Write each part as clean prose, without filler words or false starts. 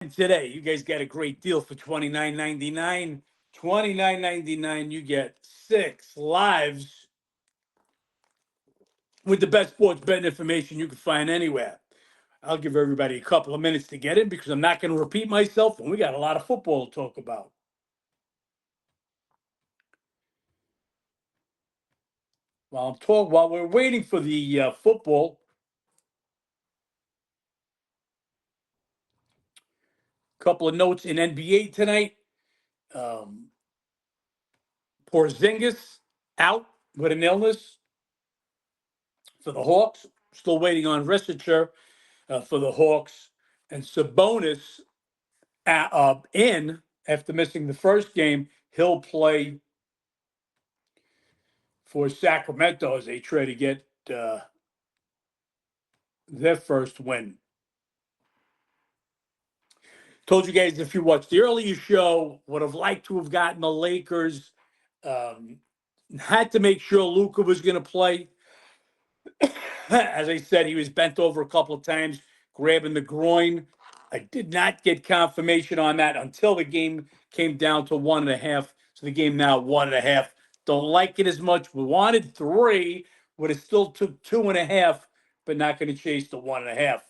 today. You guys got a great deal for $29.99. $29.99. You get 6 lives with the best sports betting information you can find anywhere. I'll give everybody a couple of minutes to get in because I'm not going to repeat myself, and we got a lot of football to talk about. While we're waiting for the football, couple of notes in NBA tonight. Um, Porzingis out with an illness for the Hawks. Still waiting on Risticher for the Hawks. And Sabonis in after missing the first game. He'll play for Sacramento as they try to get their first win. Told you guys if you watched the earlier show, would have liked to have gotten the Lakers. Had to make sure Luka was going to play. As I said, he was bent over a couple of times, grabbing the groin. I did not get confirmation on that until the game came down to 1.5. So the game now 1.5. Don't like it as much. We wanted 3, would have still took 2.5, but not going to chase the 1.5.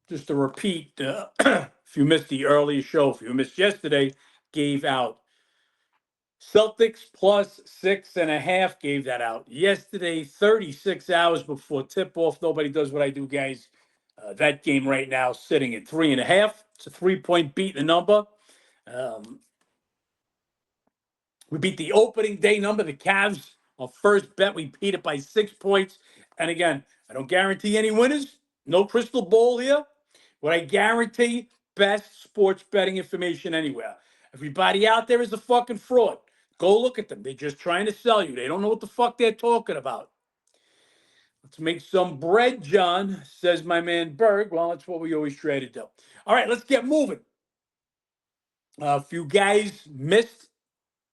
Just to repeat, if you missed the earlier show, if you missed yesterday, gave out Celtics plus 6.5, gave that out yesterday, 36 hours before tip-off. Nobody does what I do, guys. That game right now sitting at 3.5. It's a 3-point beat in the number. We beat the opening day number, the Cavs. Our first bet, we beat it by 6 points. And again, I don't guarantee any winners. No crystal ball here. What I guarantee, best sports betting information anywhere. Everybody out there is a fucking fraud. Go look at them. They're just trying to sell you. They don't know what the fuck they're talking about. Let's make some bread, John, says my man Berg. Well, that's what we always try to do. All right, let's get moving. A few guys missed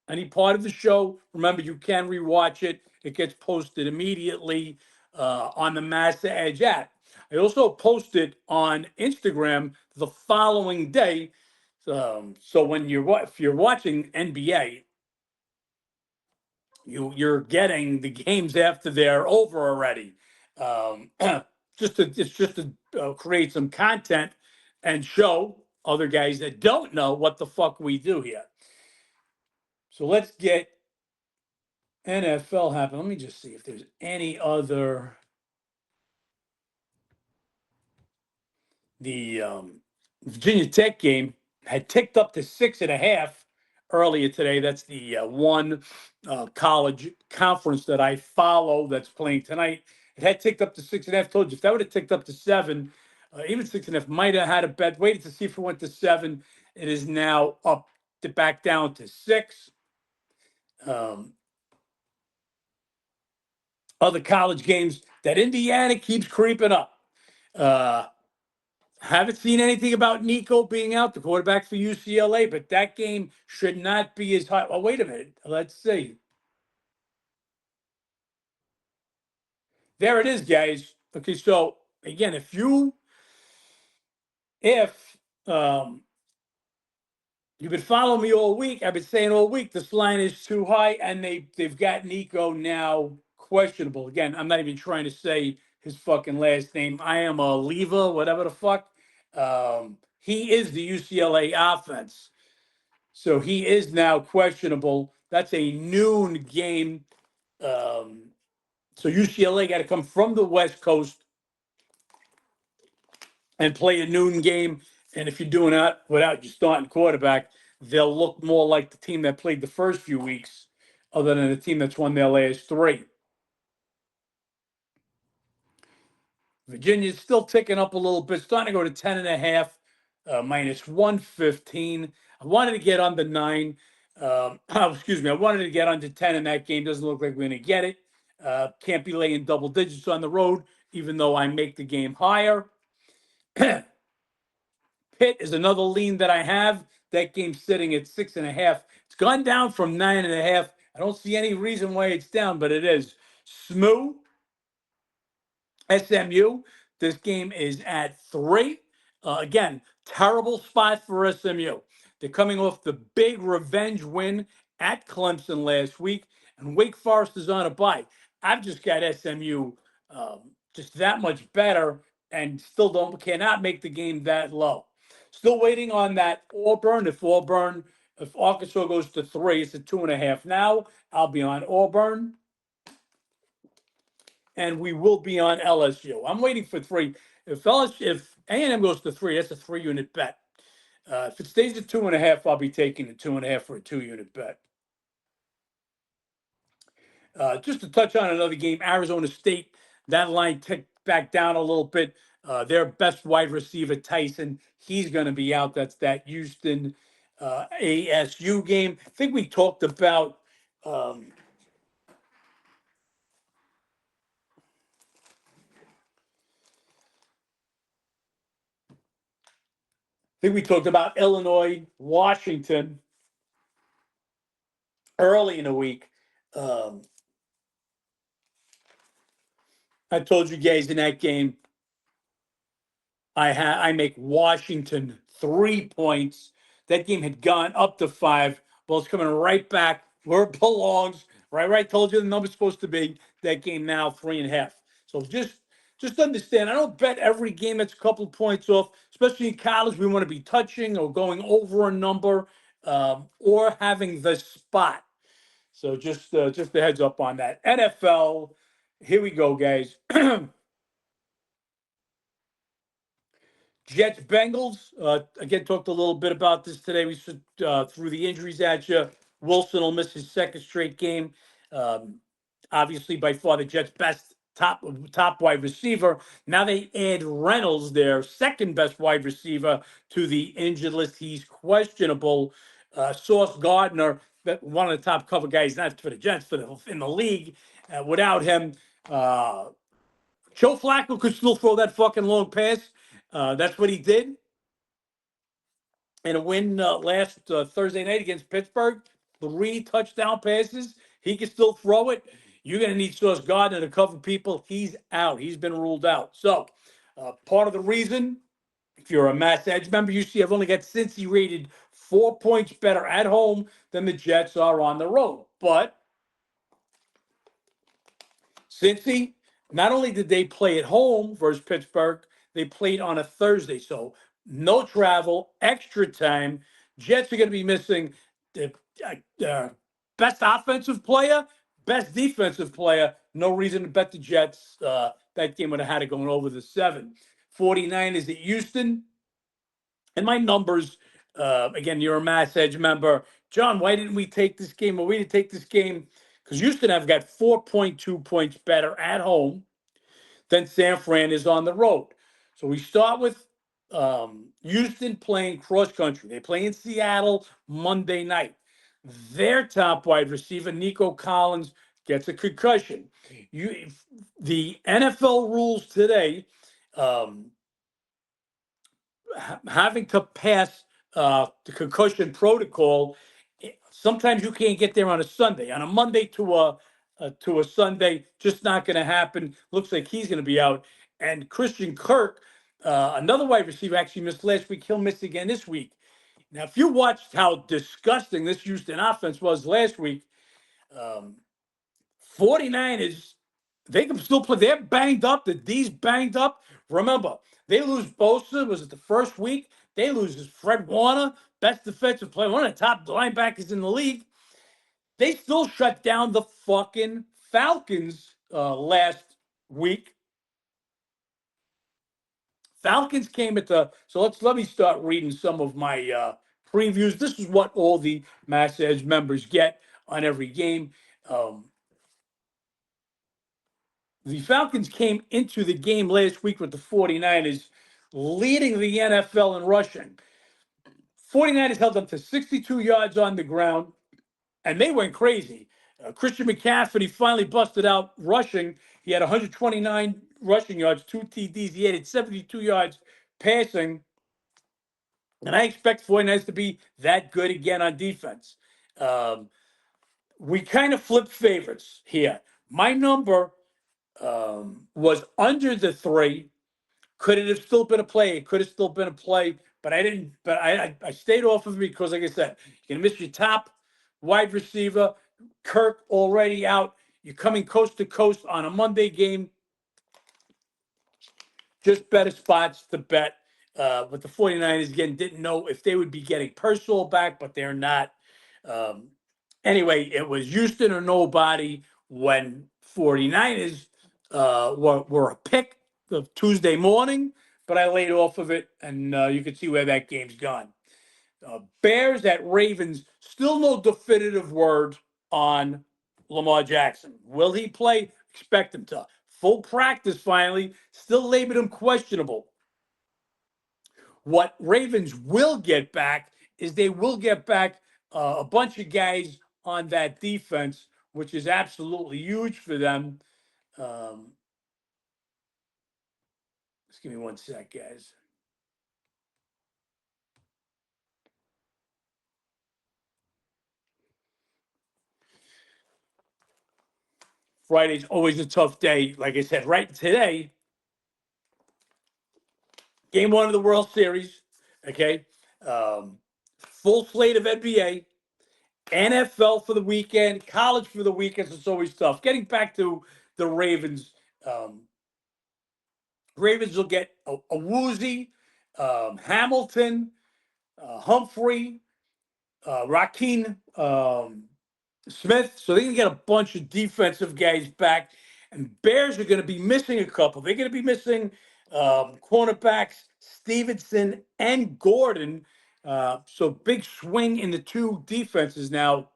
any part of the show. Remember, you can rewatch it. It gets posted immediately on the Massa Edge app. I also posted on Instagram the following day. So when if you're watching NBA, you're getting the games after they're over already. Um, it's just to create some content and show other guys that don't know what the fuck we do here. So let's get NFL happen. Let me just see if there's any other. The Virginia Tech game had ticked up to 6.5 earlier today. That's the one college conference that I follow that's playing tonight. It had ticked up to 6.5. Told you if that would have ticked up to 7, even 6.5, might have had a bet. Waited to see if it went to 7. It is now up to back down to 6. Other college games that Indiana keeps creeping up. Haven't seen anything about Nico being out, the quarterback for UCLA, but that game should not be as high. Oh, wait a minute. Let's see. There it is, guys. Okay, so again, if you've been following me all week, I've been saying all week this line is too high, and they've got Nico now questionable. Again, I'm not even trying to say his fucking last name. I am a Leva, whatever the fuck. He is the UCLA offense. So he is now questionable. That's a noon game. So UCLA got to come from the West Coast and play a noon game. And if you're doing that without your starting quarterback, they'll look more like the team that played the first few weeks, other than the team that's won their last 3. Virginia's still ticking up a little bit, starting to go to 10.5, minus 115. I wanted to get under 9. Excuse me. I wanted to get under 10 in that game. Doesn't look like we're going to get it. Can't be laying double digits on the road, even though I make the game higher. Pitt is another lean that I have. That game's sitting at 6.5. It's gone down from 9.5. I don't see any reason why it's down, but it is. SMU SMU. This game is at 3. Again, terrible spot for SMU. They're coming off the big revenge win at Clemson last week, and Wake Forest is on a bye. I've just got SMU just that much better, and still don't cannot make the game that low. Still waiting on that Auburn. If Arkansas goes to 3, it's a 2.5 now. I'll be on Auburn, and we will be on LSU. I'm waiting for 3. If A&M goes to 3, that's a 3-unit bet. If it stays at 2.5, I'll be taking the 2.5 for a 2-unit bet. Just to touch on another game, Arizona State, that line ticked back down a little bit. Their best wide receiver, Tyson, he's going to be out. That's that Houston ASU game. I think we talked about Illinois, Washington early in the week. I told you guys in that game, I make Washington 3 points. That game had gone up to 5. Well, it's coming right back where it belongs. Right, right. Told you the number's supposed to be. That game now 3.5. So just understand. I don't bet every game that's a couple of points off. Especially in college, we want to be touching or going over a number, or having the spot. So just a heads up on that. NFL. Here we go, guys. Jets Bengals. Again, talked a little bit about this today. We threw the injuries at you. Wilson will miss his second straight game. Obviously, by far the Jets' best top wide receiver. Now they add Reynolds, their second best wide receiver, to the injured list. He's questionable. Sauce Gardner, one of the top cover guys, not for the Jets, but in the league. Without him, Joe Flacco could still throw that fucking long pass. That's what he did in a win last Thursday night against Pittsburgh. 3 touchdown passes. He can still throw it. You're going to need Sauce Gardner to cover people. He's out. He's been ruled out. So part of the reason, if you're a Mass Edge member, you see I've only got Cincy rated 4 points better at home than the Jets are on the road. But Cincy, not only did they play at home versus Pittsburgh, they played on a Thursday. So no travel, extra time. Jets are going to be missing the best offensive player, best defensive player. No reason to bet the Jets. That game would have had it going over the 7. 49ers at Houston. And my numbers, again, you're a Mass Edge member. John, why didn't we take this game? Well, we didn't take this game because Houston have got 4.2 points better at home than San Fran is on the road. So we start with Houston playing cross country. They play in Seattle Monday night. Their top wide receiver, Nico Collins, gets a concussion. The NFL rules today, having to pass the concussion protocol, sometimes you can't get there on a Sunday. On a Monday to a Sunday, just not going to happen. Looks like he's going to be out. And Christian Kirk, another wide receiver, actually missed last week. He'll miss again this week. Now, if you watched how disgusting this Houston offense was last week, 49ers, they can still play. They're banged up. The D's banged up. Remember, they lose Bosa. Was it the first week? They lose Fred Warner, best defensive player, one of the top linebackers in the league. They still shut down the fucking Falcons last week. Falcons came at the. So let me start reading some of my previews. This is what all the Mass Edge members get on every game. The Falcons came into the game last week with the 49ers leading the NFL in rushing. 49ers held them to 62 yards on the ground, and they went crazy. Christian McCaffrey finally busted out rushing. He had 129 rushing yards, 2 TDs. He added 72 yards passing. And I expect 49ers to be that good again on defense. We kind of flipped favorites here. My number was under the 3. Could it have still been a play? It could have still been a play, but I didn't. But I stayed off of it because, like I said, you're gonna miss your top wide receiver. Kirk already out. You're coming coast to coast on a Monday game. Just better spots to bet. But the 49ers, again, didn't know if they would be getting Purcell back, but they're not. Um, anyway, it was Houston or nobody when 49ers were a pick of Tuesday morning, but I laid off of it, and you can see where that game's gone. Bears at Ravens, still no definitive word on Lamar Jackson. Will he play? Expect him to. Full practice finally, still labeled him questionable. What Ravens will get back is they will get back a bunch of guys on that defense, which is absolutely huge for them. Just give me one sec, guys. Friday's always a tough day. Like I said, right today, game 1 of the World Series, okay? Full slate of NBA, NFL for the weekend, college for the weekend. So it's always tough. Getting back to the Ravens, Ravens will get a Woozy, Hamilton, Humphrey, Raheem Smith. So they can get a bunch of defensive guys back. And Bears are going to be missing a couple. They're going to be missing cornerbacks Stevenson and Gordon. So big swing in the two defenses. Now,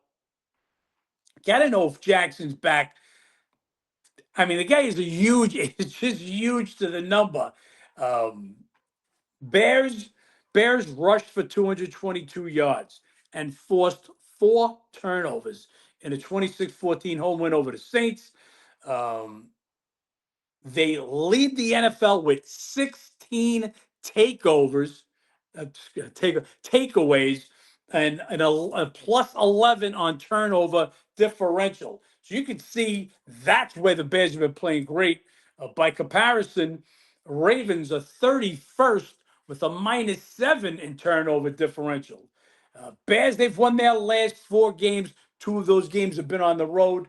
got to know if Jackson's back. I mean, the guy is a huge, it's just huge to the number. Um, Bears Bears rushed for 222 yards and forced 4 turnovers in a 26-14 home win over the Saints. Um, they lead the NFL with 16 takeovers, takeaways, and a plus 11 on turnover differential. So you can see that's where the Bears have been playing great. By comparison, Ravens are 31st with a -7 in turnover differential. Bears, they've won their last 4 games. 2 of those games have been on the road.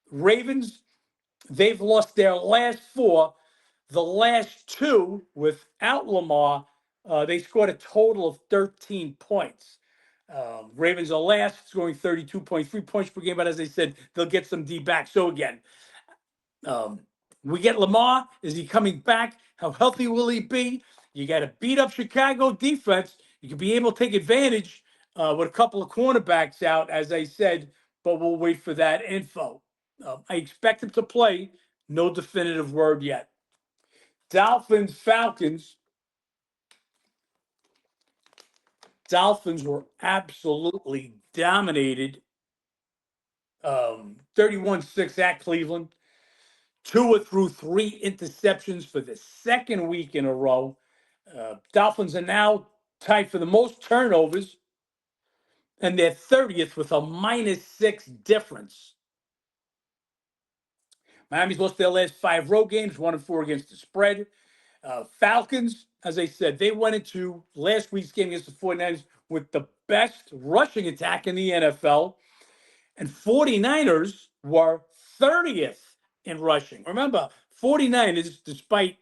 Ravens, they've lost their last 4. The last 2 without Lamar, they scored a total of 13 points. Ravens are last, scoring 32.3 points per game. But as I said, they'll get some D back. So again, we get Lamar. Is he coming back? How healthy will he be? You got to beat up Chicago defense. You can be able to take advantage with a couple of cornerbacks out, as I said, but we'll wait for that info. I expect him to play. No definitive word yet. Dolphins, Falcons. Dolphins were absolutely dominated. 31-6 at Cleveland. Tua threw 3 interceptions for the second week in a row. Dolphins are now tied for the most turnovers, and they're 30th with a -6 difference. Miami's lost their last 5 road games, 1-4 against the spread. Falcons, as I said, they went into last week's game against the 49ers with the best rushing attack in the NFL. And 49ers were 30th in rushing. Remember, 49ers, despite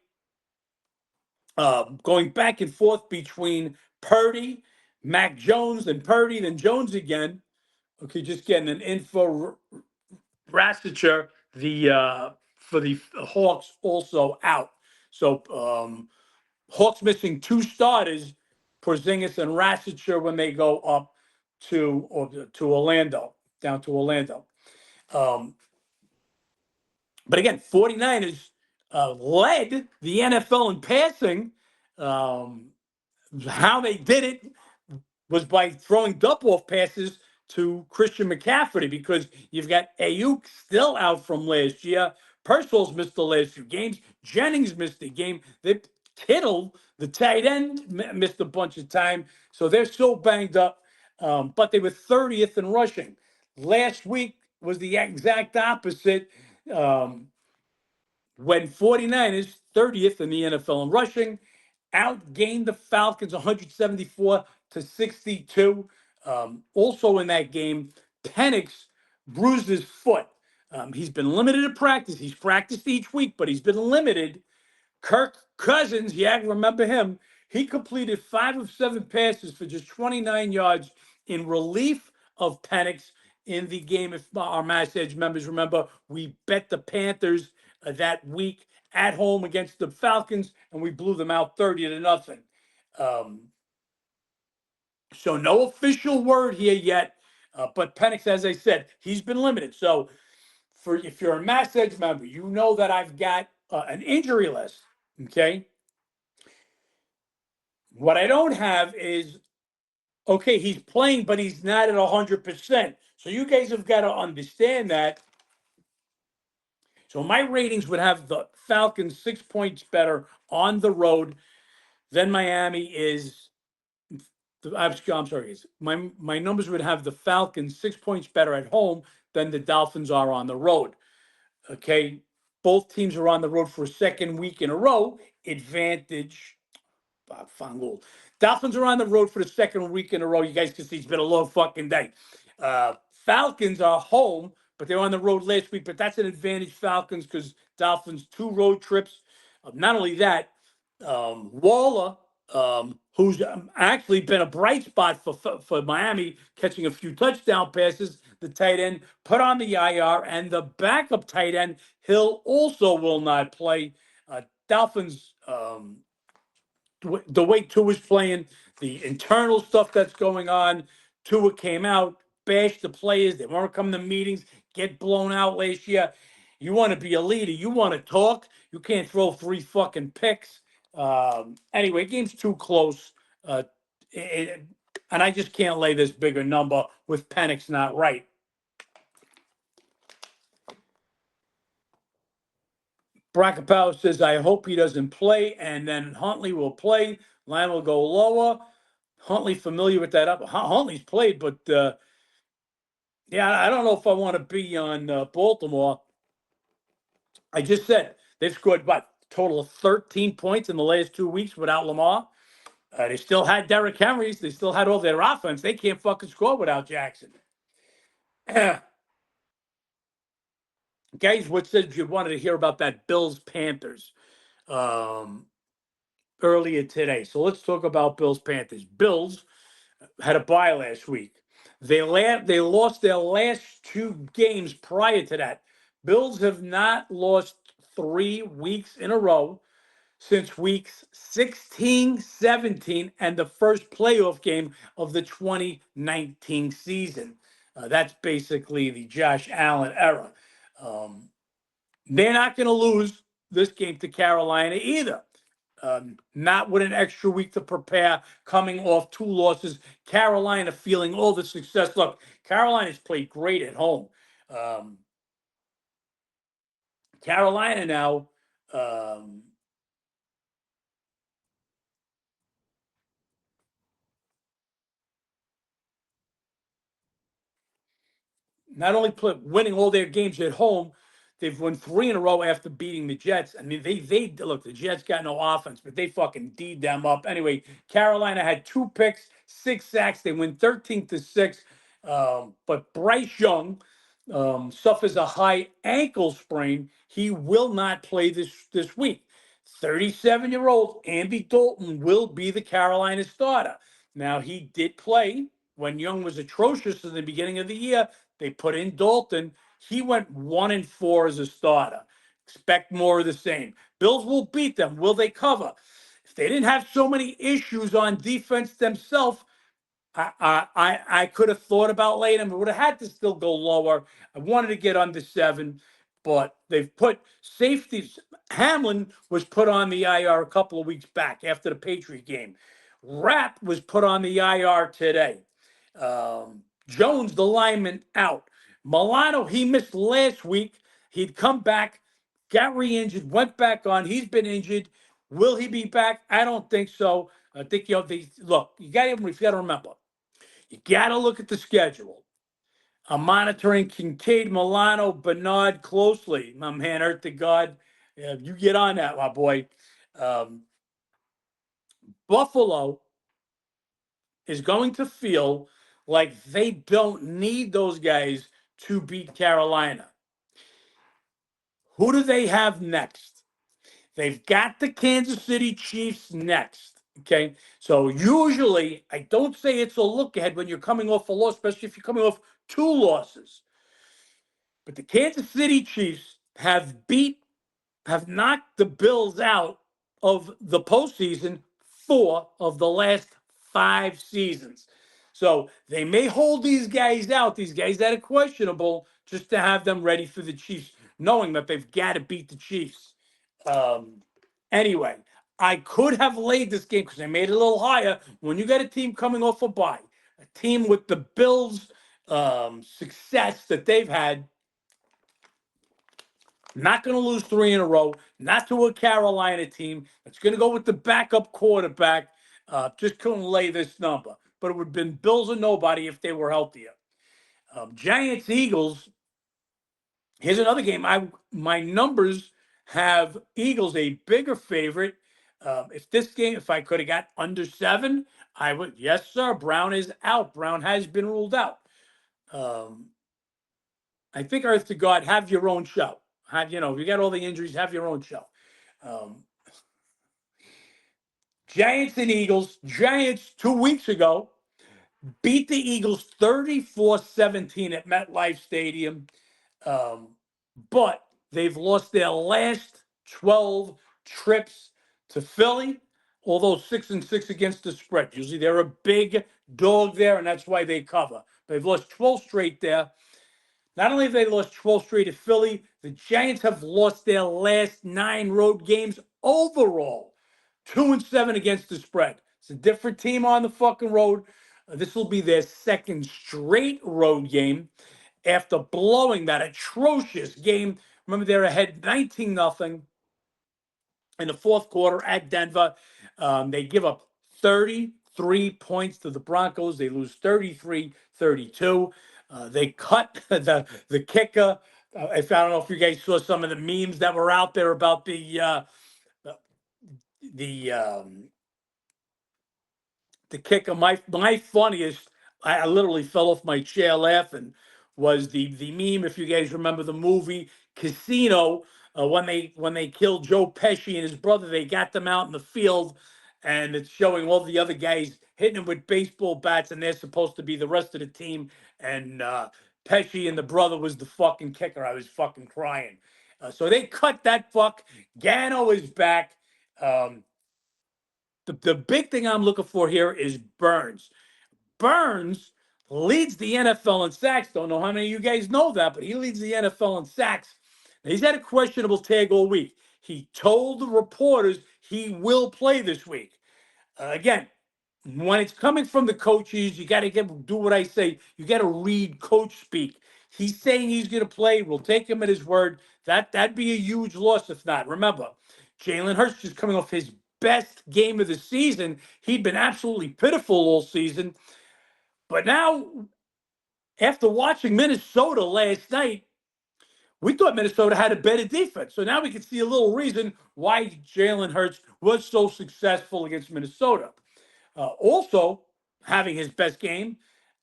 going back and forth between Purdy, Mac Jones, and Purdy, then Jones again. Okay, just getting an info. Rassicher, the for the Hawks, also out. So Hawks missing 2 starters, Porzingis and Rassicher, when they go up to Orlando, down to Orlando. But again, 49ers led the NFL in passing. How they did it was by throwing dump-off passes to Christian McCaffrey, because you've got Ayuk still out from last year. Purcell's missed the last few games. Jennings missed a game. Kittle, the tight end, missed a bunch of time. So they're so banged up. But they were 30th in rushing. Last week was the exact opposite. when 49ers, 30th in the NFL in rushing, outgained the Falcons 174 to 62. Also in that game, Penix bruised his foot. He's been limited at practice. He's practiced each week, but he's been limited. Kirk Cousins, yeah, remember him. He completed 5 of 7 passes for just 29 yards in relief of Penix in the game. If our Mass Edge members remember, we bet the Panthers that week at home against the Falcons, and we blew them out 30-0. Um, so no official word here yet, but Penix, as I said, he's been limited. So if you're a Mass Edge member, you know that I've got an injury list. Okay. What I don't have is, okay, he's playing, but he's not at 100%. So you guys have got to understand that. So my ratings would have the Falcons 6 points better on the road than Miami is. I'm sorry. My numbers would have the Falcons 6 points better at home than the Dolphins are on the road. Okay. Both teams are on the road for a second week in a row. Advantage. Fangul. Dolphins are on the road for the second week in a row. You guys can see it's been a long fucking day. Falcons are home, but they're on the road last week. But that's an advantage, Falcons, because Dolphins 2 road trips. Not only that, Waller, who's actually been a bright spot for Miami, catching a few touchdown passes, the tight end put on the IR, and the backup tight end Hill also will not play. Dolphins. The way Tua's playing, the internal stuff that's going on. Tua came out, bashed the players. They want to come to meetings, get blown out last year. You want to be a leader. You want to talk. You can't throw 3 fucking picks. Anyway, game's too close. And I just can't lay this bigger number with Penix not right. Brackapow says, I hope he doesn't play, and then Huntley will play. Line will go lower. Huntley familiar with that up. Huntley's played, but yeah, I don't know if I want to be on Baltimore. I just said they've scored what total of 13 points in the last 2 weeks without Lamar. They still had Derrick Henry's. They still had all their offense. They can't fucking score without Jackson. Guys, what said you wanted to hear about that Bills Panthers earlier today? So let's talk about Bills Panthers. Bills had a bye last week. They lost their last 2 games prior to that. Bills have not lost 3 weeks in a row since weeks 16, 17, and the first playoff game of the 2019 season. That's basically the Josh Allen era. They're not going to lose this game to Carolina either. Not with an extra week to prepare, coming off 2 losses. Carolina feeling all the success. Look, Carolina's played great at home. Carolina now, not only winning all their games at home, they've won 3 in a row after beating the Jets. I mean, they look, the Jets got no offense, but they fucking D'd them up. Anyway, Carolina had 2 picks, 6 sacks. They win 13-6. But Bryce Young suffers a high ankle sprain. He will not play this week. 37-year-old Andy Dalton will be the Carolina starter. Now, he did play when Young was atrocious in the beginning of the year. They put in Dalton. He went 1-4 as a starter. Expect more of the same. Bills will beat them. Will they cover? If they didn't have so many issues on defense themselves, I could have thought about laying them. I would have had to still go lower. I wanted to get under 7, but they've put safeties. Hamlin was put on the IR a couple of weeks back after the Patriot game. Rapp was put on the IR today. Jones, the lineman, out. Milano, he missed last week. He'd come back, got re-injured, went back on. He's been injured. Will he be back? I don't think so. I think look. You got to remember. You got to look at the schedule. I'm monitoring Kincaid, Milano, Bernard closely. My man, Earth to God. Yeah, you get on that, my boy. Um, Buffalo is going to feel like they don't need those guys to beat Carolina. Who do they have next? They've got the Kansas City Chiefs next. Okay. So usually, I don't say it's a look ahead when you're coming off a loss, especially if you're coming off two losses. But the Kansas City Chiefs have knocked the Bills out of the postseason 4 of the last 5 seasons. So they may hold these guys out, these guys that are questionable, just to have them ready for the Chiefs, knowing that they've got to beat the Chiefs. Um, anyway, I could have laid this game because I made it a little higher. When you got a team coming off a bye, a team with the Bills' success that they've had, not going to lose 3 in a row, not to a Carolina team that's going to go with the backup quarterback. Just couldn't lay this number. But it would have been Bills or nobody if they were healthier. Giants Eagles. Here's another game. My numbers have Eagles a bigger favorite. If I could have got under 7, I would. Yes, sir. Brown is out. Brown has been ruled out. I think, Earth to God, have your own show. If you got all the injuries, have your own show. Um, Giants and Eagles. Giants 2 weeks ago beat the Eagles 34-17 at MetLife Stadium. But they've lost their last 12 trips to Philly, although 6-6 against the spread. Usually they're a big dog there, and that's why they cover. They've lost 12 straight there. Not only have they lost 12 straight at Philly, the Giants have lost their last 9 road games overall. 2-7 against the spread. It's a different team on the fucking road. This will be their second straight road game after blowing that atrocious game. Remember, they're ahead 19-0 in the fourth quarter at Denver. They give up 33 points to the Broncos. They lose 33-32. They cut the kicker. I don't know if you guys saw some of the memes that were out there about the kicker. My funniest, I literally fell off my chair laughing, was the meme. If you guys remember the movie Casino, when they killed Joe Pesci and his brother, they got them out in the field, and it's showing all the other guys hitting them with baseball bats, and they're supposed to be the rest of the team. And Pesci and the brother was the fucking kicker. I was fucking crying. So they cut that fuck. Gano is back. The big thing I'm looking for here is Burns. Burns leads the NFL in sacks. Don't know how many of you guys know that, but he leads the NFL in sacks. Now, he's had a questionable tag all week. He told the reporters he will play this week. Again, when it's coming from the coaches, you got to do what I say. You got to read coach speak. He's saying he's going to play. We'll take him at his word. That'd be a huge loss if not. Remember, Jalen Hurts is coming off his best game of the season. He'd been absolutely pitiful all season. But now, after watching Minnesota last night, we thought Minnesota had a better defense. So now we can see a little reason why Jalen Hurts was so successful against Minnesota. Also, having his best game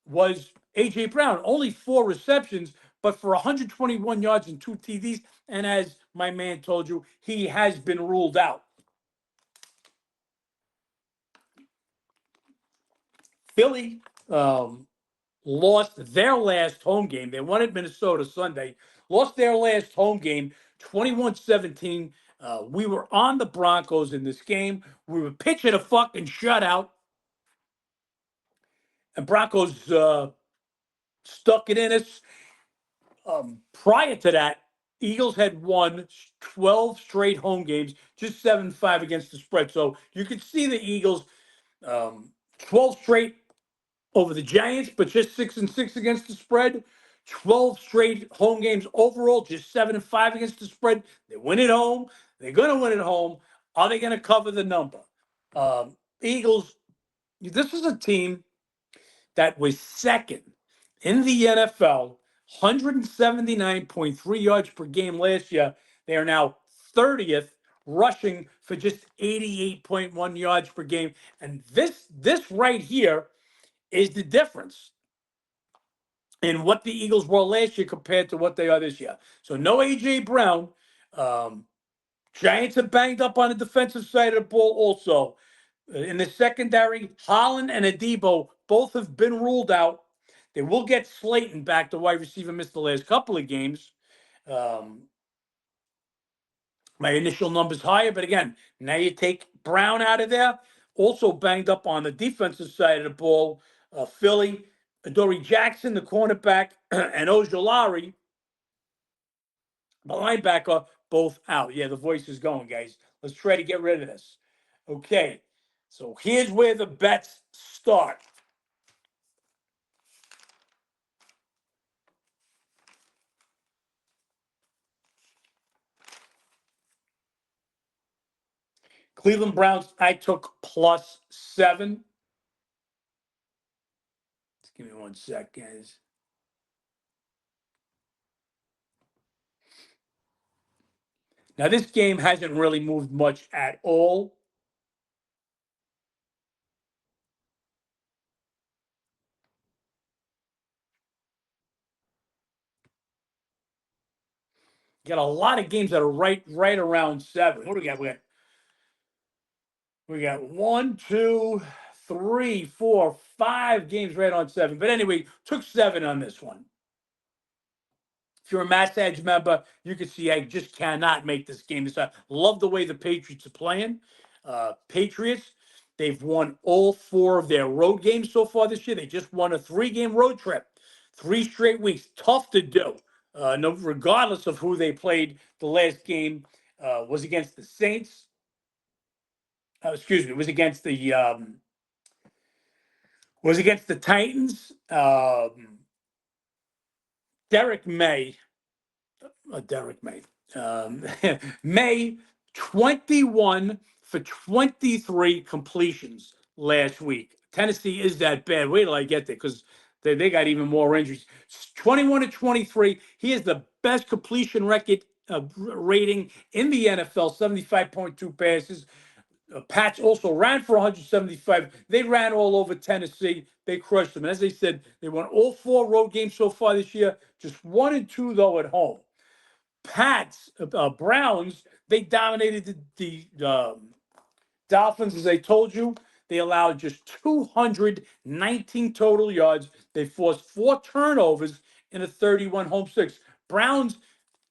was A.J. Brown. Only 4 receptions, but for 121 yards and 2 TDs. And as my man told you, he has been ruled out. Philly lost their last home game. They won at Minnesota Sunday, lost their last home game 21-17. We were on the Broncos in this game. We were pitching a fucking shutout. And Broncos stuck it in us. Prior to that, Eagles had won 12 straight home games, just 7-5 against the spread. So you could see the Eagles 12 straight over the Giants, but just 6-6 against the spread. 12 straight home games overall, just 7-5 against the spread. They win at home. They're going to win at home. Are they going to cover the number? Eagles, this is a team that was second in the NFL, 179.3 yards per game last year. They are now 30th, rushing for just 88.1 yards per game. And this right here is the difference in what the Eagles were last year compared to what they are this year. So no A.J. Brown. Um, Giants are banged up on the defensive side of the ball also. In the secondary, Holland and Adebo both have been ruled out. They will get Slayton back, the wide receiver, missed the last couple of games. Um, my initial number's higher, but again, now you take Brown out of there. Also banged up on the defensive side of the ball, Philly, Adoree Jackson, the cornerback, and Ojolari, the linebacker, both out. Yeah, the voice is going, guys. Let's try to get rid of this. Okay, so here's where the bets start. Cleveland Browns, I took +7. Just give me 1 sec, guys. Now, this game hasn't really moved much at all. Got a lot of games that are right around 7. What do we got? We got 1, 2, 3, 4, 5 games right on 7. But anyway, took 7 on this one. If you're a Massa Edge member, you can see I just cannot make this game. Love the way the Patriots are playing. Patriots, they've won all 4 of their road games so far this year. They just won a 3-game road trip, 3 straight weeks. Tough to do. No, regardless of who they played, the last game was against the Saints. Excuse me, was against the Titans. Derek May. Derek May. May 21 for 23 completions last week. Tennessee is that bad. Wait till I get there because they got even more injuries. 21 to 23. He is the best completion record rating in the NFL, 75.2 passes. Pats also ran for 175. They ran all over Tennessee. They crushed them. And as I said, they won all 4 road games so far this year. Just 1 and 2, though, at home. Pats, Browns, they dominated the Dolphins, as I told you. They allowed just 219 total yards. They forced 4 turnovers in a 31 home six. Browns,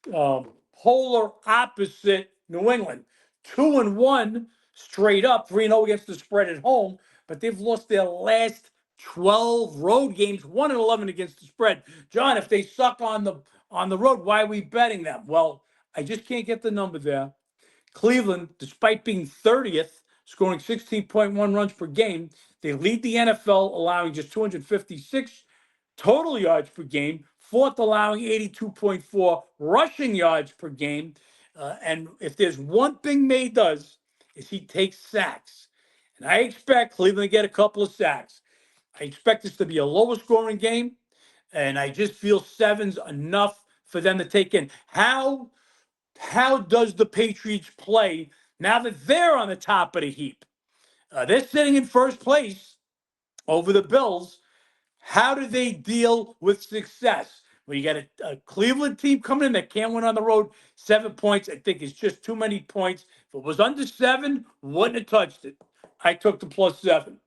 polar opposite New England. 2-1 straight up, 3-0 against the spread at home, but they've lost their last 12 road games, 1-11 against the spread. John, if they suck on the road, why are we betting them? Well, I just can't get the number there. Cleveland, despite being 30th, scoring 16.1 runs per game, they lead the NFL, allowing just 256 total yards per game, 4th allowing 82.4 rushing yards per game. And if there's one thing May does, is he takes sacks. And I expect Cleveland to get a couple of sacks. I expect this to be a lower scoring game, and I just feel 7's enough for them to take in. How does the Patriots play now that they're on the top of the heap? They're sitting in first place over the Bills. How do they deal with success? Well, you got a Cleveland team coming in that can't win on the road. 7 points, I think, is just too many points. If it was under 7, wouldn't have touched it. I took the +7.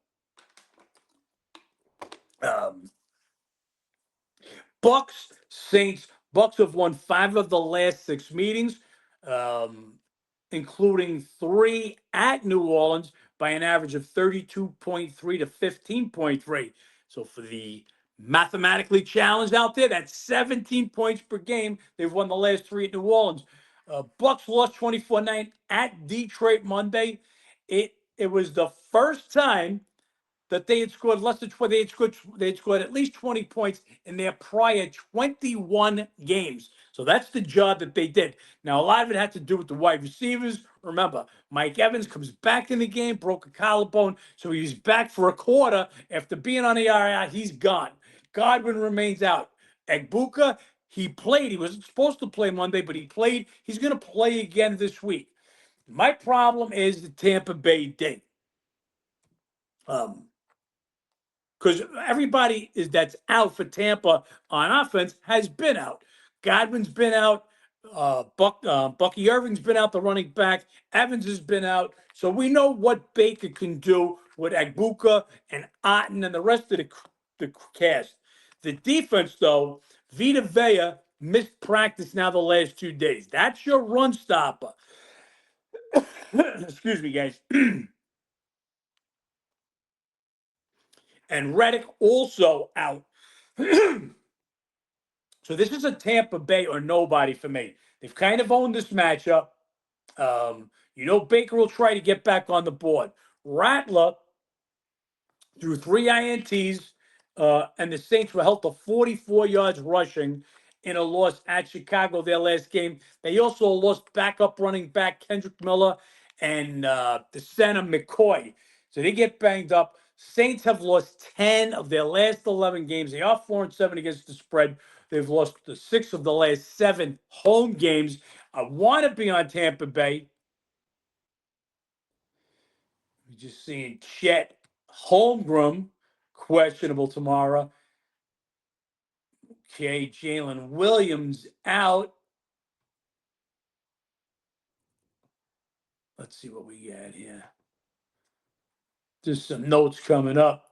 Bucks, Saints. Bucks have won 5 of the last 6 meetings, including 3 at New Orleans by an average of 32.3 to 15.3. So for the mathematically challenged out there, that's 17 points per game. They've won the last 3 at New Orleans. Bucks lost 24-9 at Detroit Monday. It was the first time that they had scored less than 20. They had scored at least 20 points in their prior 21 games. So that's the job that they did. Now, a lot of it had to do with the wide receivers. Remember, Mike Evans comes back in the game, broke a collarbone, so he's back for a quarter. After being on the IR, he's gone. Godwin remains out. Egbuka, he played. He was supposed to play Monday, but he played. He's going to play again this week. My problem is the Tampa Bay D. Because everybody that's out for Tampa on offense has been out. Godwin's been out. Bucky Irving's been out, the running back. Evans has been out. So we know what Baker can do with Agbuka and Otten and the rest of the cast. The defense, though, Vita Vea missed practice now the last 2 days. That's your run stopper. Excuse me, guys. And Reddick also out. So this is a Tampa Bay or nobody for me. They've kind of owned this matchup. Baker will try to get back on the board. Rattler threw 3 INTs, and the Saints were held to 44 yards rushing in a loss at Chicago their last game. They also lost backup running back Kendrick Miller and the center McCoy. So they get banged up. Saints have lost 10 of their last 11 games. They are 4-7 against the spread. They've lost the 6 of the last 7 home games. I want to be on Tampa Bay. We're just seeing Chet Holmgren questionable tomorrow. Okay, Jalen Williams out. Let's see what we got here. Just some notes coming up.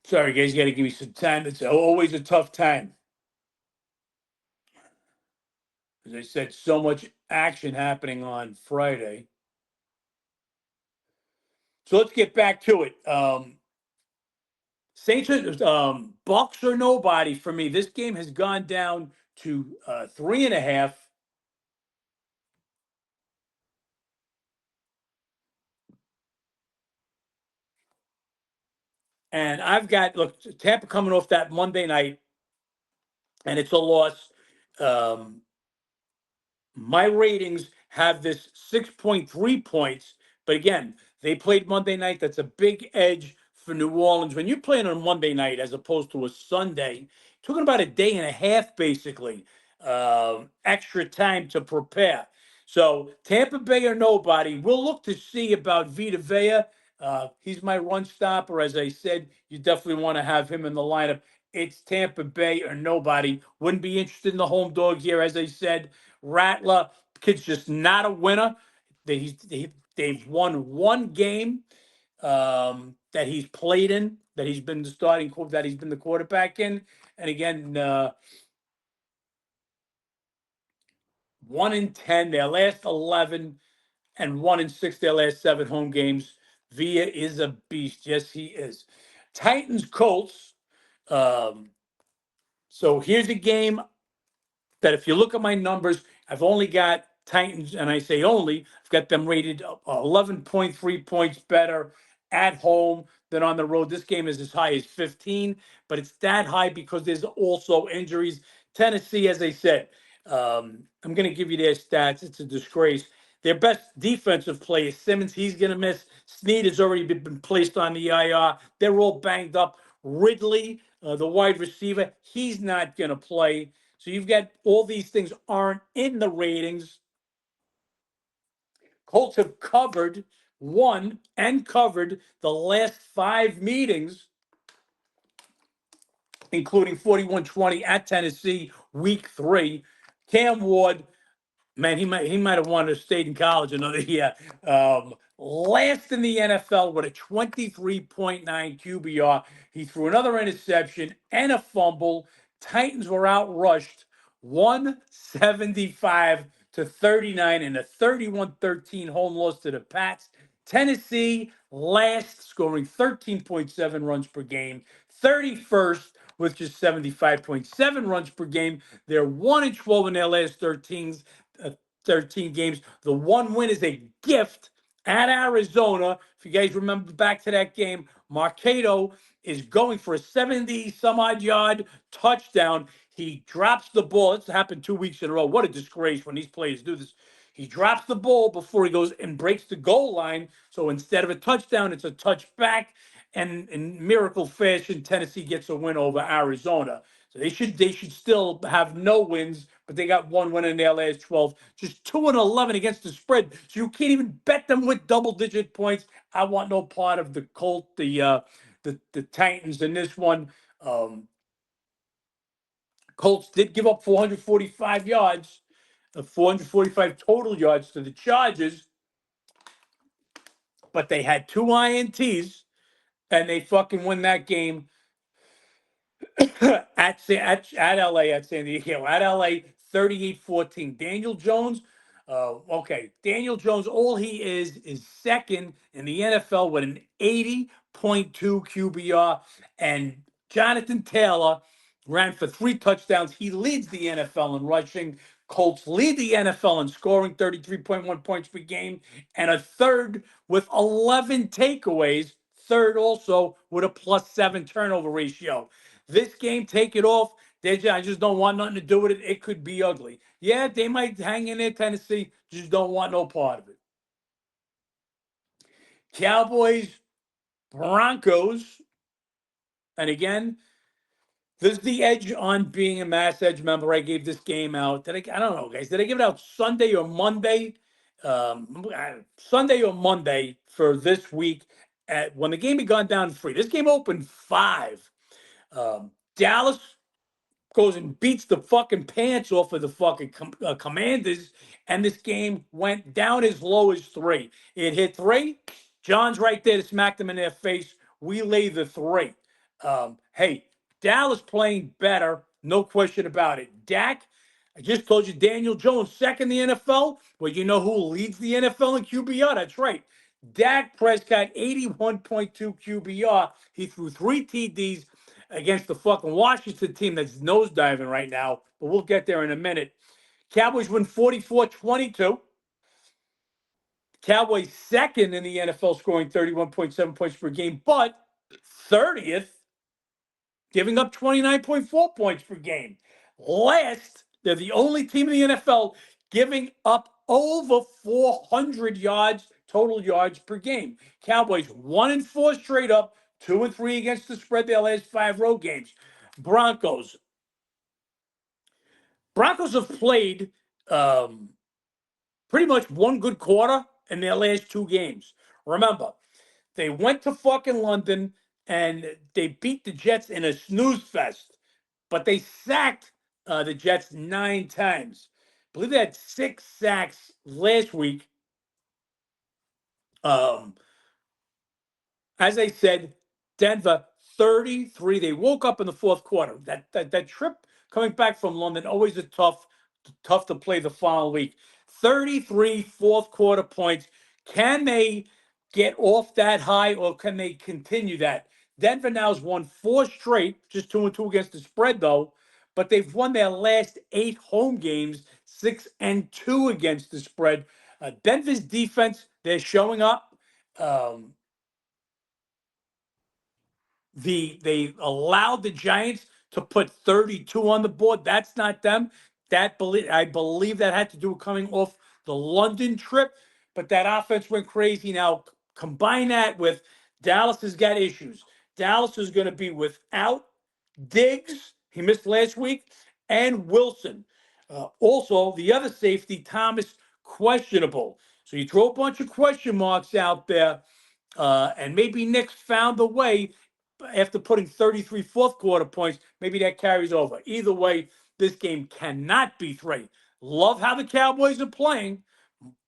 Sorry, guys, you got to give me some time. It's always a tough time. As I said, so much action happening on Friday. So let's get back to it. Saints, Bucks or nobody for me. This game has gone down to 3.5. And I've got Tampa coming off that Monday night, and it's a loss. My ratings have this 6.3 points, but again, they played Monday night. That's a big edge for New Orleans. When you're playing on Monday night as opposed to a Sunday, talking about a day and a half basically, extra time to prepare. So Tampa Bay or nobody, we'll look to see about Vita Vea. He's my run stopper. As I said, you definitely want to have him in the lineup. It's Tampa Bay or nobody. Wouldn't be interested in the home dog here. As I said, Rattler, kid's just not a winner. They've won one game that he's played in, that he's been the quarterback in. And again, 1-10 their last 11, and 1-6 their last 7 home games. Villa is a beast. Yes, he is. Titans Colts. So here's a game that if you look at my numbers, I've only got Titans, and I say only, I've got them rated 11.3 points better at home than on the road. This game is as high as 15, but it's that high because there's also injuries. Tennessee, as I said, I'm going to give you their stats. It's a disgrace. Their best defensive player is Simmons. He's going to miss. Snead has already been placed on the IR. They're all banged up. Ridley, the wide receiver, he's not going to play. So you've got all these things aren't in the ratings. Colts have won and covered the last 5 meetings, including 41-20 at Tennessee, week 3. Cam Ward, man, he might have wanted to stay in college another year. Last in the NFL with a 23.9 QBR. He threw another interception and a fumble. Titans were outrushed 175-39 in a 31-13 home loss to the Pats. Tennessee last, scoring 13.7 runs per game. 31st with just 75.7 runs per game. They're 1-12 in their last 13. 13 games. The one win is a gift at Arizona. If you guys remember back to that game, Marcado is going for a 70 some odd yard touchdown. He drops the ball. It's happened 2 weeks in a row. What a disgrace when these players do this. He drops the ball before he goes and breaks the goal line. So instead of a touchdown, it's a touchback. And in miracle fashion, Tennessee gets a win over Arizona. So they should still have no wins, but they got one win in their last 12. Just 2-11 against the spread. So you can't even bet them with double-digit points. I want no part of the the Titans in this one. Colts did give up 445 yards, 445 total yards to the Chargers, but they had two INTs, and they fucking win that game at LA, at San Diego, at LA, 38-14. Daniel Jones, okay, Daniel Jones, all he is second in the NFL with an 80.2 QBR, and Jonathan Taylor ran for 3 touchdowns. He leads the NFL in rushing. Colts lead the NFL in scoring, 33.1 points per game, and a third with 11 takeaways. Third also with a +7 turnover ratio. This game, take it off. I just don't want nothing to do with it. It could be ugly. Yeah, they might hang in there, Tennessee. Just don't want no part of it. Cowboys, Broncos. And again, this is the edge on being a Mass Edge member. I gave this game out. I don't know, guys. Did I give it out Sunday or Monday? Sunday or Monday for this week when the game had gone down 3. This game opened 5. Dallas goes and beats the fucking pants off of the fucking Commanders, and this game went down as low as 3. It hit 3. John's right there to smack them in their face. We lay the 3. Hey, Dallas playing better, no question about it. Dak, I just told you, Daniel Jones, second in the NFL. Well, you know who leads the NFL in QBR? That's right. Dak Prescott, 81.2 QBR. He threw 3 TDs against the fucking Washington team that's nosediving right now, but we'll get there in a minute. Cowboys win 44-22. Cowboys second in the NFL, scoring 31.7 points per game, but 30th, giving up 29.4 points per game. Last, they're the only team in the NFL giving up over 400 yards, total yards per game. Cowboys 1-4 straight up, 2-3 against the spread their last 5 road games. Broncos have played pretty much one good quarter in their last 2 games. Remember, they went to fucking London and they beat the Jets in a snooze fest, but they sacked the Jets 9 times. I believe they had 6 sacks last week. As I said, Denver 33. They woke up in the fourth quarter. That trip coming back from London, always tough to play the following week. 33 fourth quarter points. Can they get off that high, or can they continue that? Denver now has won 4 straight, just 2-2 against the spread though. But they've won their last 8 home games, 6-2 against the spread. Denver's defense, they're showing up. They allowed the Giants to put 32 on the board. That's not them. I believe that had to do with coming off the London trip, but that offense went crazy. Now combine that with Dallas has got issues. Dallas is going to be without Diggs. He missed last week, and Wilson. Also, the other safety, Thomas, questionable. So you throw a bunch of question marks out there, and maybe Nick's found a way after putting 33 fourth quarter points. Maybe that carries over. Either way, this game cannot be 3. Love how the Cowboys are playing,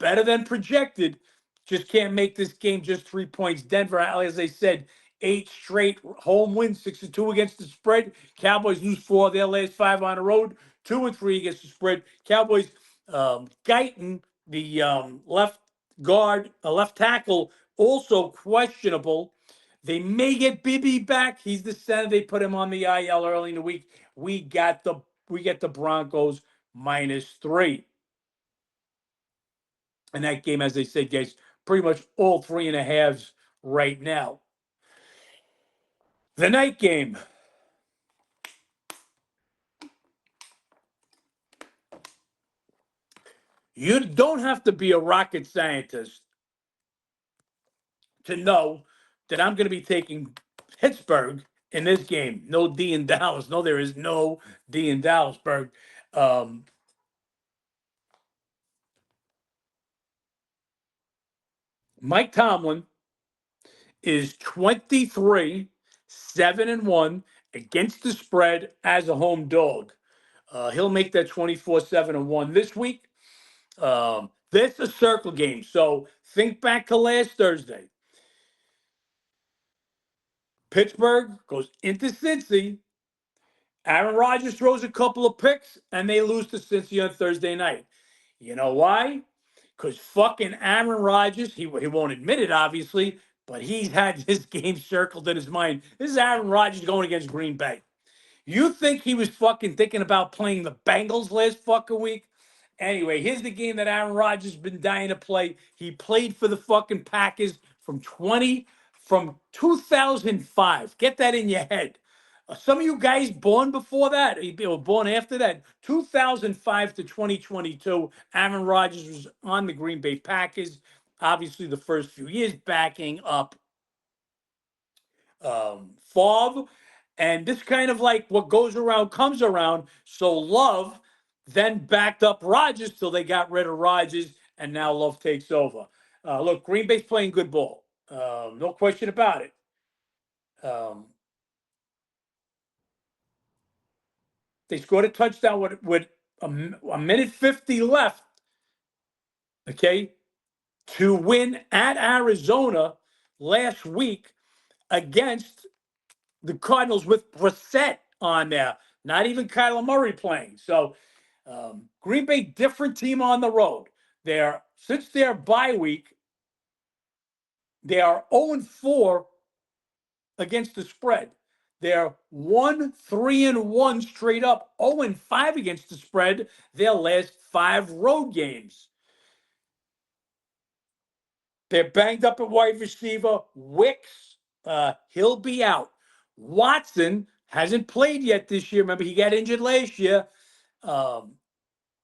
better than projected. Just can't make this game just 3 points. Denver, as I said, 8 straight home wins, 6-2 against the spread. Cowboys lose 4 of their last 5 on the road, 2-3 against the spread. Cowboys, Guyton, the left tackle, also questionable. They may get Bibby back. He's the center. They put him on the IL early in the week. We get the Broncos -3. And that game, as I said, guys, pretty much all 3.5s right now. The night game. You don't have to be a rocket scientist to know that I'm going to be taking Pittsburgh in this game. No D in Dallas. No, there is no D in Dallasburg. Mike Tomlin is 23, 7-1 against the spread as a home dog. He'll make that 24, 7-1 this week. This is a circle game. So think back to last Thursday. Pittsburgh goes into Cincy. Aaron Rodgers throws a couple of picks, and they lose to Cincy on Thursday night. You know why? Because fucking Aaron Rodgers, he won't admit it, obviously, but he's had this game circled in his mind. This is Aaron Rodgers going against Green Bay. You think he was fucking thinking about playing the Bengals last fucking week? Anyway, here's the game that Aaron Rodgers has been dying to play. He played for the fucking Packers from 2005. Get that in your head. Some of you guys born before that, or born after that, 2005 to 2022, Aaron Rodgers was on the Green Bay Packers. Obviously, the first few years backing up Favre. And this kind of like what goes around comes around. So Love then backed up Rodgers till they got rid of Rodgers, and now Love takes over. Look, Green Bay's playing good ball. No question about it. They scored a touchdown with a minute 50 left, okay, to win at Arizona last week against the Cardinals with Brissett on there. Not even Kyler Murray playing. So Green Bay, different team on the road. Since their bye week, they are 0-4 against the spread. They're 1-3-1 straight up, 0-5 against the spread, their last 5 road games. They're banged up at wide receiver. Wicks, he'll be out. Watson hasn't played yet this year. Remember, he got injured last year.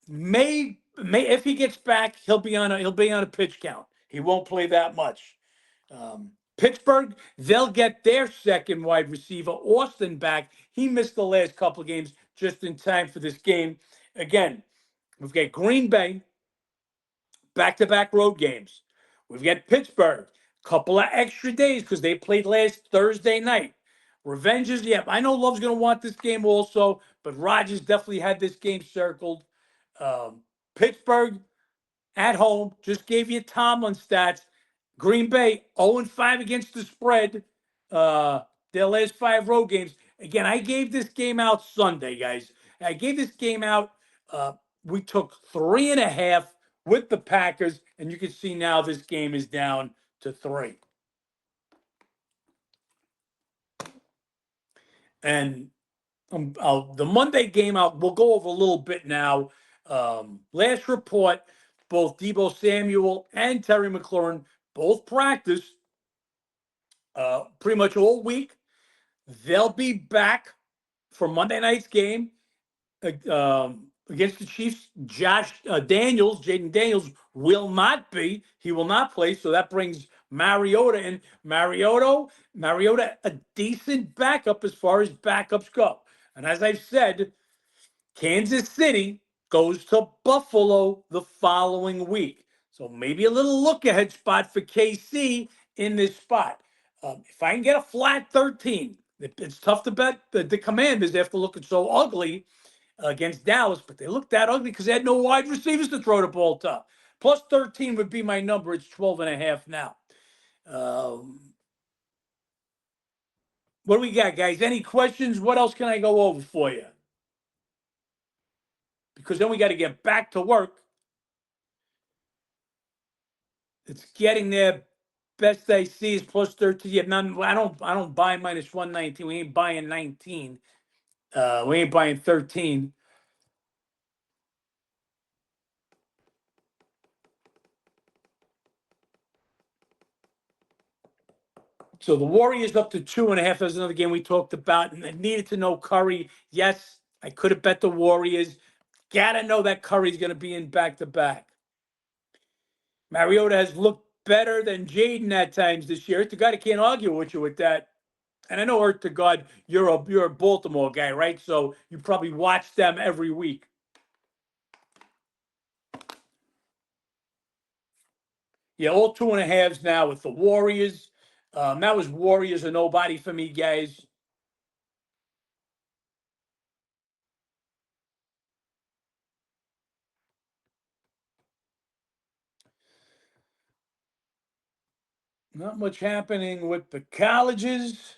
May if he gets back, he'll be on a pitch count. He won't play that much. Pittsburgh, they'll get their second wide receiver, Austin, back. He missed the last couple of games just in time for this game. Again, we've got Green Bay, back-to-back road games. We've got Pittsburgh, couple of extra days because they played last Thursday night. Revenge is, yeah, I know Love's going to want this game also, but Rodgers definitely had this game circled. Pittsburgh at home, just gave you Tomlin stats. Green Bay 0-5 against the spread. Their last 5 road games. Again, I gave this game out Sunday, guys. I gave this game out. We took 3.5 with the Packers, and you can see now this game is down to 3. And the Monday game we'll go over a little bit now. Last report, both Deebo Samuel and Terry McLaurin both practiced pretty much all week. They'll be back for Monday night's game against the Chiefs. Jaden Daniels will not be. He will not play. So that brings Mariota in. Mariota, a decent backup as far as backups go. And as I've said, Kansas City goes to Buffalo the following week. So maybe a little look-ahead spot for KC in this spot. If I can get a flat 13, it's tough to bet the Commanders after looking so ugly against Dallas, but they looked that ugly because they had no wide receivers to throw the ball to. Plus 13 would be my number. It's 12.5 now. What do we got, guys? Any questions? What else can I go over for you? Because then we got to get back to work. It's getting there. Best I see is plus 13. Yeah, I don't buy minus 119. We ain't buying 19. We ain't buying 13. So the Warriors up to 2.5. There's another game we talked about, and I needed to know Curry. Yes, I could have bet the Warriors. Gotta know that Curry's going to be in back to back. Mariota has looked better than Jaden at times this year. The guy that can't argue with you with that. And I know, Earth to God, you're a Baltimore guy, right? So you probably watch them every week. Yeah, all 2.5s now with the Warriors. That was Warriors or nobody for me, guys. Not much happening with the colleges.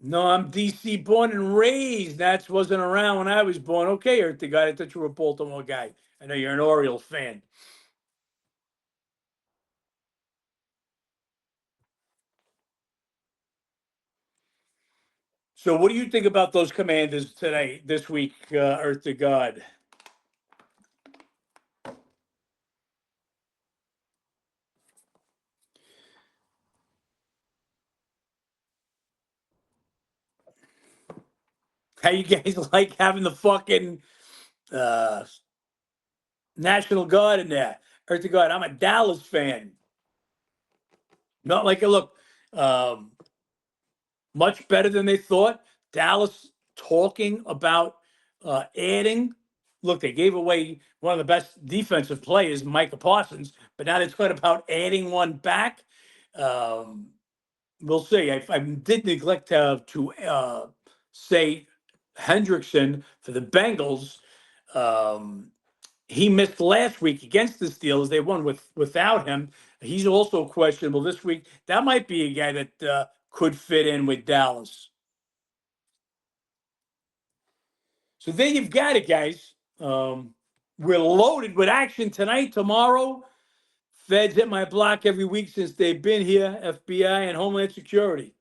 No, I'm DC born and raised. That wasn't around when I was born. Okay, Earth the guy. I thought you were a Baltimore guy. I know you're an Orioles fan. So, what do you think about those Commanders today, this week, Earth to God? How you guys like having the fucking uh, National Guard in there? Earth to God, I'm a Dallas fan. Not like a look. Um, Much better than they thought. Dallas talking about adding. Look, they gave away one of the best defensive players, Micah Parsons, but now they're talking about adding one back. Um, we'll see. I did neglect to say Hendrickson for the Bengals. Um, he missed last week against the Steelers. They won without him. He's also questionable this week. That might be a guy that could fit in with Dallas. So there you've got it, guys. We're loaded with action tonight, tomorrow. Feds hit my block every week since they've been here, FBI and Homeland Security.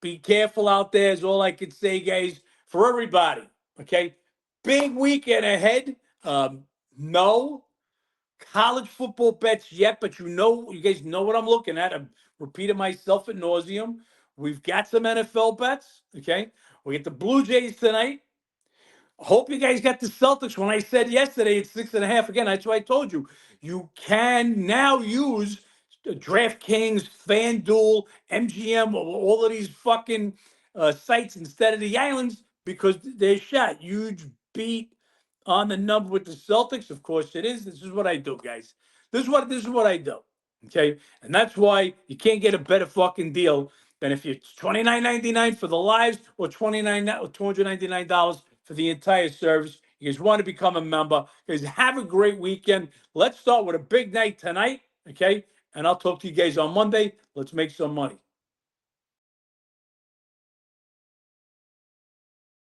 Be careful out there is all I can say, guys, for everybody. Okay? Big weekend ahead. No college football bets yet, but you guys know what I'm looking at. I'm repeating myself ad nauseum. We've got some NFL bets. Okay? We get the Blue Jays tonight. Hope you guys got the Celtics. When I said yesterday it's 6.5, again, that's what I told you. You can now use DraftKings, FanDuel, MGM, all of these fucking sites instead of the islands because they're shot. Huge beat on the number with the Celtics. Of course it is. This is what I do, guys. This is what I do. Okay, and that's why you can't get a better fucking deal than if you're $29.99 for the lives or $299 for the entire service. You guys want to become a member. You guys have a great weekend. Let's start with a big night tonight, okay? And I'll talk to you guys on Monday. Let's make some money.